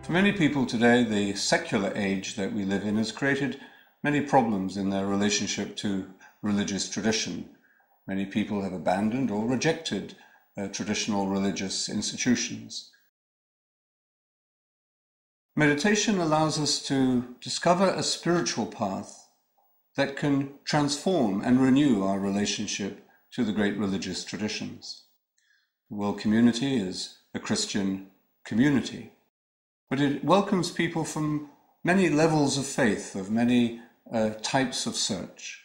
For many people today, the secular age that we live in has created many problems in their relationship to religious tradition. Many people have abandoned or rejected traditional religious institutions. Meditation allows us to discover a spiritual path that can transform and renew our relationship to the great religious traditions. The world community is a Christian community, but it welcomes people from many levels of faith, of many types of search.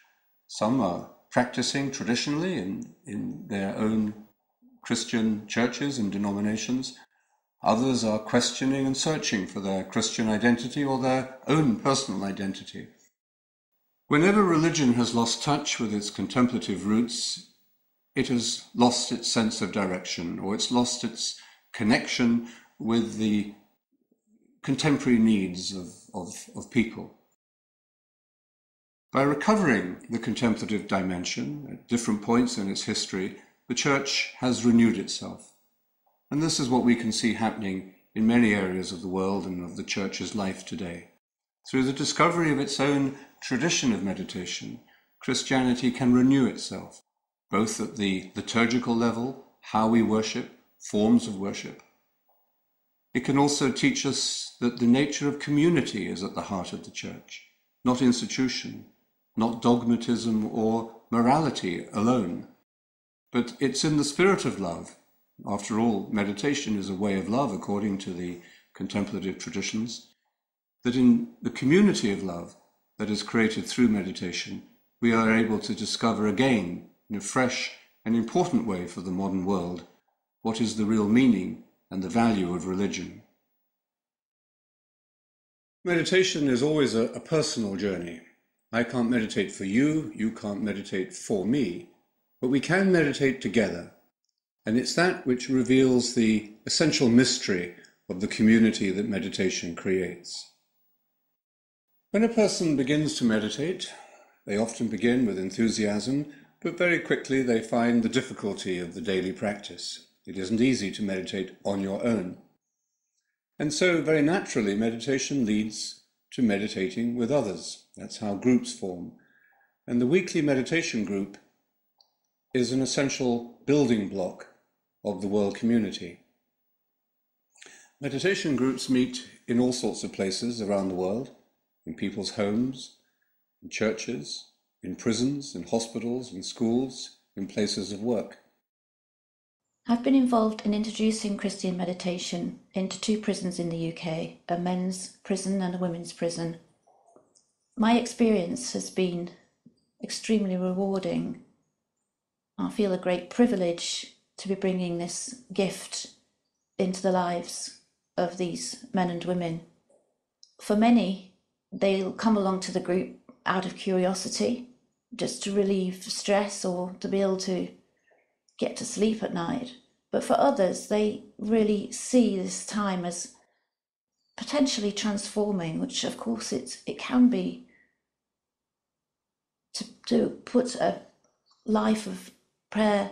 Some are practicing traditionally in their own Christian churches and denominations. Others are questioning and searching for their Christian identity or their own personal identity. Whenever religion has lost touch with its contemplative roots, it has lost its sense of direction, or it's lost its connection with the contemporary needs of people. By recovering the contemplative dimension at different points in its history, the Church has renewed itself. And this is what we can see happening in many areas of the world and of the Church's life today. Through the discovery of its own tradition of meditation, Christianity can renew itself, both at the liturgical level, how we worship, forms of worship. It can also teach us that the nature of community is at the heart of the Church, not institution, not dogmatism or morality alone, but it's in the spirit of love. After all, meditation is a way of love according to the contemplative traditions, that in the community of love that is created through meditation, we are able to discover again, in a fresh and important way for the modern world, what is the real meaning and the value of religion. Meditation is always a personal journey. I can't meditate for you, you can't meditate for me, but we can meditate together. And it's that which reveals the essential mystery of the community that meditation creates. When a person begins to meditate, they often begin with enthusiasm, but very quickly they find the difficulty of the daily practice. It isn't easy to meditate on your own. And so, very naturally, meditation leads to meditating with others. That's how groups form. And the weekly meditation group is an essential building block of the world community. Meditation groups meet in all sorts of places around the world, in people's homes, in churches, in prisons, in hospitals, in schools, in places of work. I've been involved in introducing Christian meditation into 2 prisons in the UK, a men's prison and a women's prison. My experience has been extremely rewarding. I feel a great privilege to be bringing this gift into the lives of these men and women. For many, they'll come along to the group out of curiosity, just to relieve stress or to be able to get to sleep at night. But for others, they really see this time as potentially transforming, which of course it can be, to put a life of prayer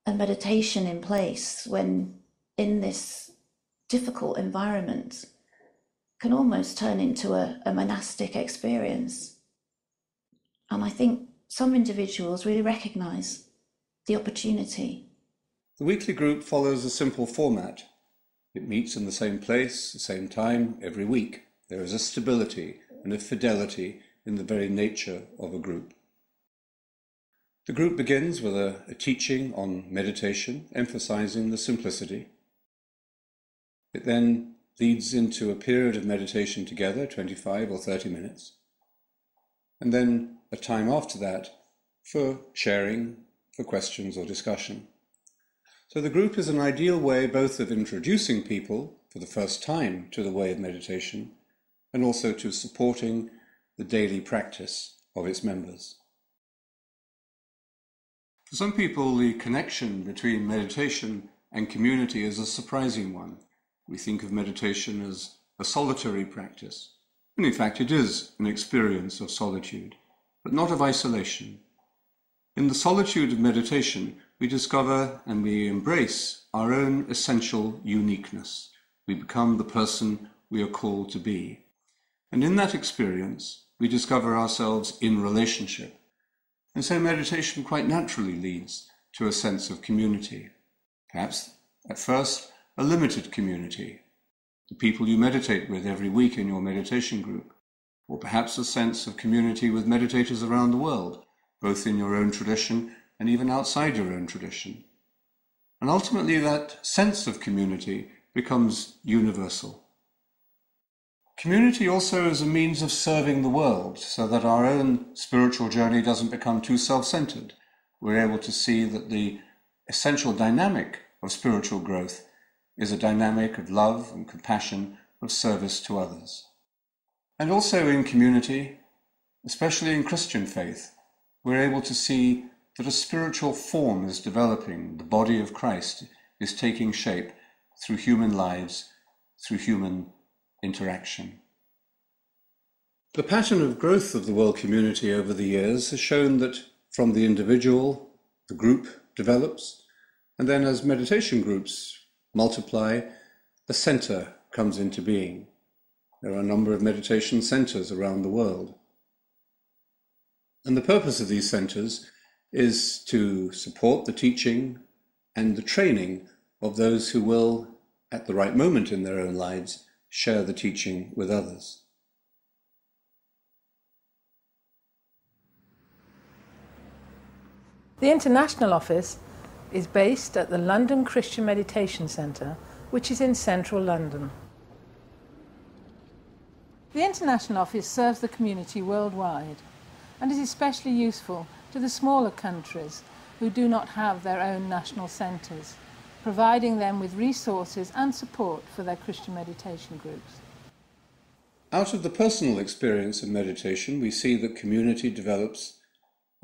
and meditation in place when in this difficult environment can almost turn into a monastic experience. And I think some individuals really recognise the opportunity. The weekly group follows a simple format. It meets in the same place, the same time, every week. There is a stability and a fidelity in the very nature of a group. The group begins with a teaching on meditation, emphasizing the simplicity. It then leads into a period of meditation together, 25 or 30 minutes, and then a time after that for sharing, for questions or discussion. So the group is an ideal way both of introducing people for the first time to the way of meditation and also to supporting the daily practice of its members. For some people, the connection between meditation and community is a surprising one. We think of meditation as a solitary practice. And in fact, it is an experience of solitude, but not of isolation. In the solitude of meditation, we discover and we embrace our own essential uniqueness. We become the person we are called to be. And in that experience, we discover ourselves in relationship. And so meditation quite naturally leads to a sense of community. Perhaps, at first, a limited community, the people you meditate with every week in your meditation group, or perhaps a sense of community with meditators around the world, both in your own tradition and even outside your own tradition. And ultimately that sense of community becomes universal. Community also is a means of serving the world, so that our own spiritual journey doesn't become too self-centered. We're able to see that the essential dynamic of spiritual growth is a dynamic of love and compassion, of service to others. And also in community, especially in Christian faith, we're able to see that a spiritual form is developing. The body of Christ is taking shape through human lives, through human interaction. The pattern of growth of the world community over the years has shown that from the individual, the group develops, and then as meditation groups multiply, the center comes into being. There are a number of meditation centers around the world. And the purpose of these centers is to support the teaching and the training of those who will, at the right moment in their own lives, share the teaching with others. The International Office is based at the London Christian Meditation Centre, which is in central London. The International Office serves the community worldwide and is especially useful to the smaller countries who do not have their own national centres, providing them with resources and support for their Christian meditation groups. Out of the personal experience of meditation, we see that community develops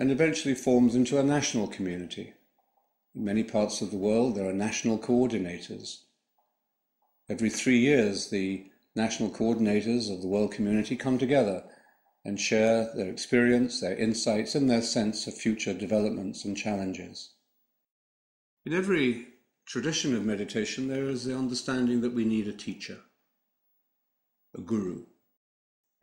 and eventually forms into a national community. In many parts of the world, there are national coordinators. Every 3 years, the national coordinators of the world community come together and share their experience, their insights, and their sense of future developments and challenges. In every tradition of meditation, there is the understanding that we need a teacher, a guru.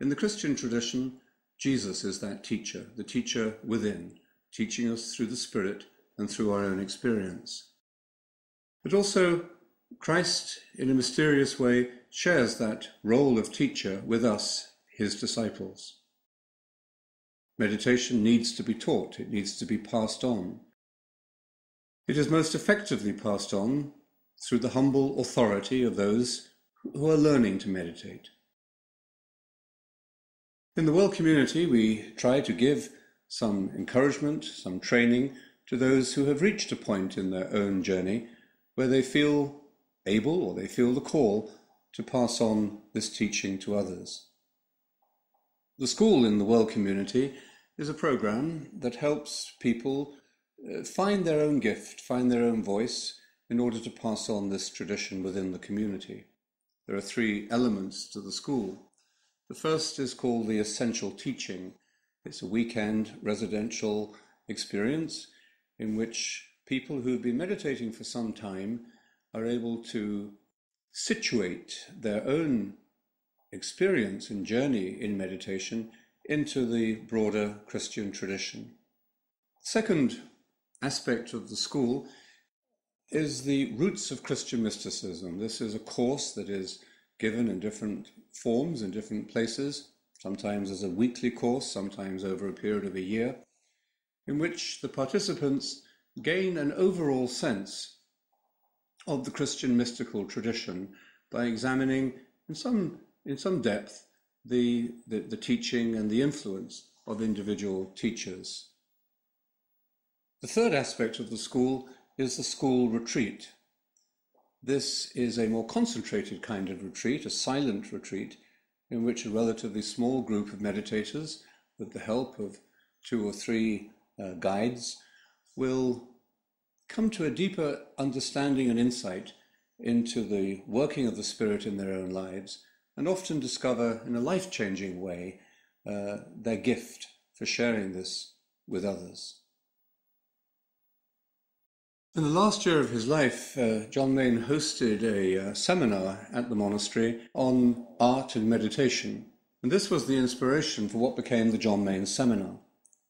In the Christian tradition, Jesus is that teacher, the teacher within, teaching us through the Spirit and through our own experience. But also, Christ, in a mysterious way, shares that role of teacher with us, his disciples. Meditation needs to be taught, it needs to be passed on. It is most effectively passed on through the humble authority of those who are learning to meditate. In the world community, we try to give some encouragement, some training to those who have reached a point in their own journey where they feel able or they feel the call to pass on this teaching to others. The school in the world community is a program that helps people find their own gift, find their own voice in order to pass on this tradition within the community. There are 3 elements to the school. The first is called the Essential Teaching. It's a weekend residential experience in which people who've been meditating for some time are able to situate their own experience and journey in meditation into the broader Christian tradition. Second aspect of the school is the roots of Christian mysticism. This is a course that is given in different forms in different places, sometimes as a weekly course, sometimes over a period of a year, in which the participants gain an overall sense of the Christian mystical tradition by examining in some depth the teaching and the influence of individual teachers. The third aspect of the school is the school retreat. This is a more concentrated kind of retreat, a silent retreat, in which a relatively small group of meditators, with the help of 2 or 3 guides, will come to a deeper understanding and insight into the working of the Spirit in their own lives, and often discover in a life-changing way their gift for sharing this with others. In the last year of his life, John Main hosted a seminar at the monastery on art and meditation. And this was the inspiration for what became the John Main Seminar.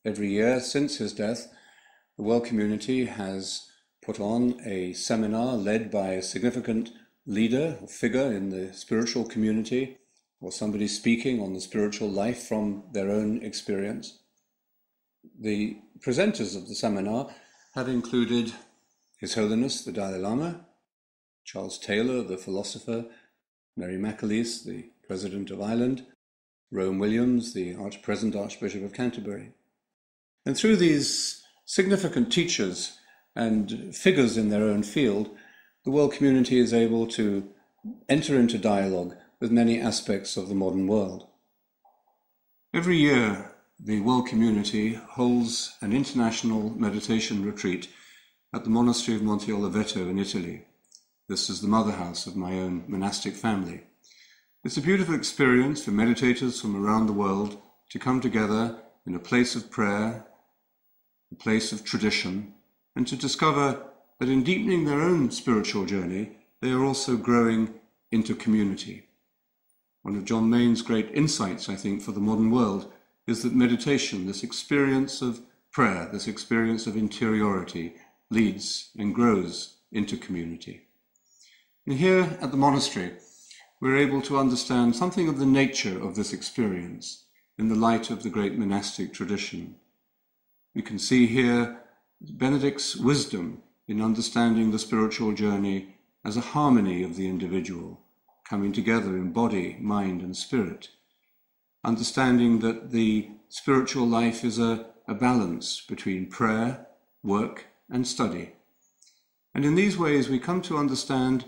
Every year since his death, the World Community has put on a seminar led by a significant leader or figure in the spiritual community, or somebody speaking on the spiritual life from their own experience. The presenters of the seminar have included His Holiness the Dalai Lama, Charles Taylor, the philosopher, Mary McAleese, the President of Ireland, Rome Williams, the present Archbishop of Canterbury. And through these significant teachers and figures in their own field, the World Community is able to enter into dialogue with many aspects of the modern world. Every year, the World Community holds an international meditation retreat at the monastery of Monte Oliveto in Italy. This is the mother house of my own monastic family. It's a beautiful experience for meditators from around the world to come together in a place of prayer, a place of tradition, and to discover that in deepening their own spiritual journey, they are also growing into community. One of John Main's great insights, I think, for the modern world is that meditation, this experience of prayer, this experience of interiority, leads and grows into community. And here at the monastery, we're able to understand something of the nature of this experience in the light of the great monastic tradition. We can see here Benedict's wisdom in understanding the spiritual journey as a harmony of the individual, coming together in body, mind, and spirit, understanding that the spiritual life is a balance between prayer, work, and study. And in these ways we come to understand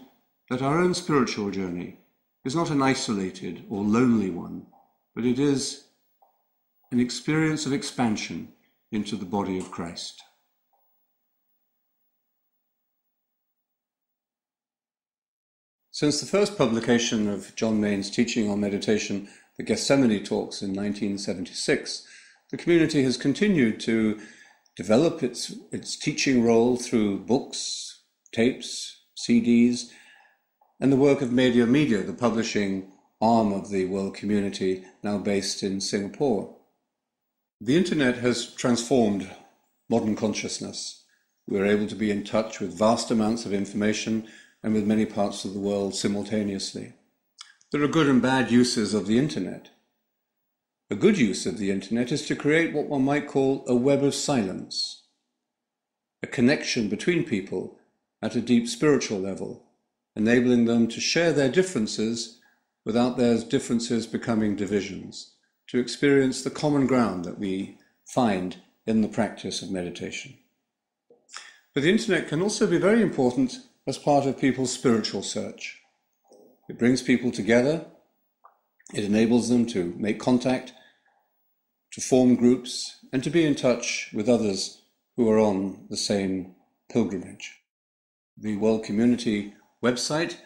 that our own spiritual journey is not an isolated or lonely one, but it is an experience of expansion into the body of Christ. Since the first publication of John Main's teaching on meditation, the Gethsemane Talks in 1976, the community has continued to develop its teaching role through books, tapes, CDs, and the work of Media, the publishing arm of the World Community, now based in Singapore. The internet has transformed modern consciousness. We're able to be in touch with vast amounts of information and with many parts of the world simultaneously. There are good and bad uses of the internet. A good use of the internet is to create what one might call a web of silence, a connection between people at a deep spiritual level, enabling them to share their differences without their differences becoming divisions, to experience the common ground that we find in the practice of meditation. But the internet can also be very important as part of people's spiritual search. It brings people together, it enables them to make contact, to form groups, and to be in touch with others who are on the same pilgrimage. The World Community website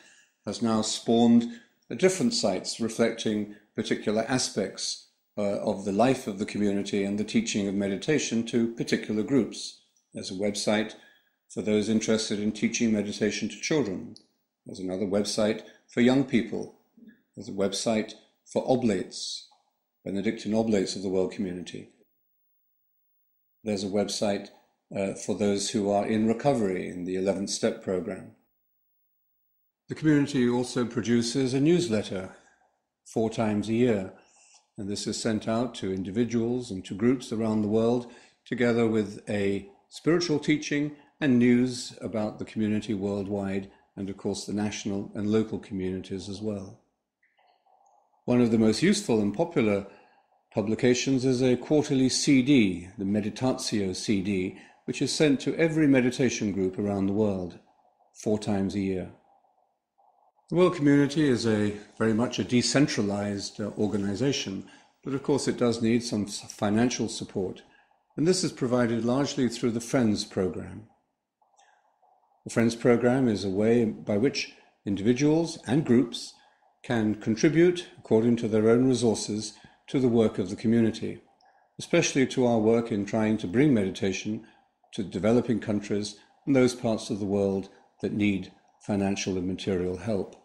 has now spawned different sites reflecting particular aspects of the life of the community and the teaching of meditation to particular groups. There's a website for those interested in teaching meditation to children. There's another website for young people. There's a website for oblates, Benedictine oblates of the World Community. There's a website for those who are in recovery in the 11th Step program. The community also produces a newsletter 4 times a year, and this is sent out to individuals and to groups around the world, together with a spiritual teaching and news about the community worldwide, and of course the national and local communities as well. One of the most useful and popular publications is a quarterly CD, the Meditazio CD, which is sent to every meditation group around the world 4 times a year. The World Community is very much a decentralized organization, but of course it does need some financial support, and this is provided largely through the Friends program. The Friends program is a way by which individuals and groups can contribute according to their own resources to the work of the community, especially to our work in trying to bring meditation to developing countries and those parts of the world that need financial and material help.